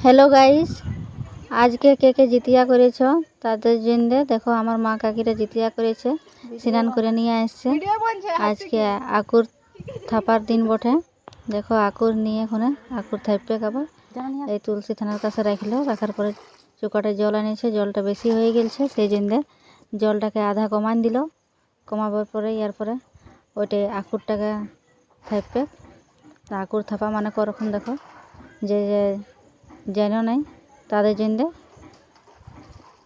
Hello guys, আজকে কে কে জিতিয়া করেছো তাদের জন্য দেখো আমার মা কাকিরা জিতিয়া করেছে, স্নান করে নিয়ে আসছে। আজকে আকুর থাপার দিন বটে। দেখো আকুর নিয়ে এখানে আকুর থাইপে খাবার এই তুলসী থানার কাছে রাখলো, রাখার পরে চুকাটে জল আনিয়েছে। জলটা বেশি হয়ে গেছে, সেই জন্য জলটাকে আধা কমান দিল। কমাবার পরে এরপরে ওইটাই আকুরটাকে থাইপে। আকুর থাপা মানে করখন দেখো যে জানো নাই তাদের জন্য।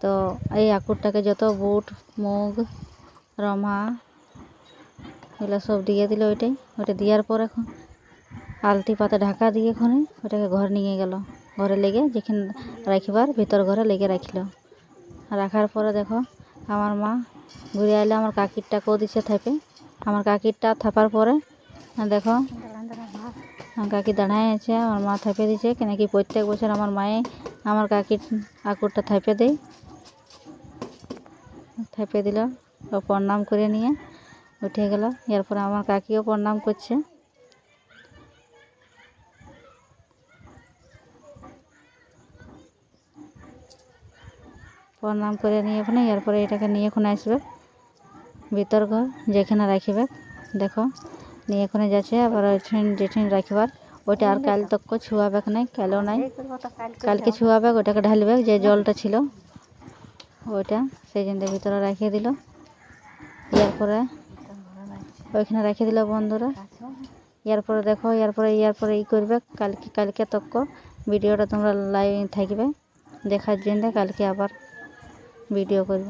তো এই আকুরটাকে যত বুট মুগ রমা এগুলো সব দিয়ে দিল। ওইটা দেওয়ার পর এখন আলতি পাতা ঢাকা দিয়ে এখানে ওইটাকে ঘর নিয়ে গেল। ঘরে লেগে যেখানে রাখবার ভিতর ঘরে লেগে রাখলো। রাখার পরে দেখো আমার মা ঘুরে আইলে আমার কাকিরটা কো দিচ্ছে থাপে। আমার কাকিরটা থাপার পরে দেখো আমার কাকি দাঁড়ায় আছে, আমার মা থাপে দিচ্ছে। কেন কি প্রত্যেক বছর আমার মায়ে আমার কাকির আকুরটা থাপে দেয়। থাপে দিল, ও প্রণাম করে নিয়ে উঠে গেল। এরপরে আমার কাকিও প্রণাম করছে। প্রণাম করে নিয়ে ওখানে এরপরে এটাকে নিয়ে এখানে আসবে ভিতর ঘর যেখানে রাখবে। দেখো নিয়ে এখানে যাচ্ছে। আবার যেখানে রাখবার ওইটা আর কাল তক ছুয়াবে নাই, কালও নাই, কালকে ছুয়াবে। ওটাকে ঢালবে যে জলটা ছিল ওইটা, সেই জন্য ভিতরে রেখে দিল। এরপরে ওইখানে রেখে দিল বন্ধুরা। এরপরে দেখো এরপরে ই করবে কালকে তক ভিডিওটা তোমরা লাইভ থাকবে দেখার জন্য। কালকে আবার ভিডিও করবে।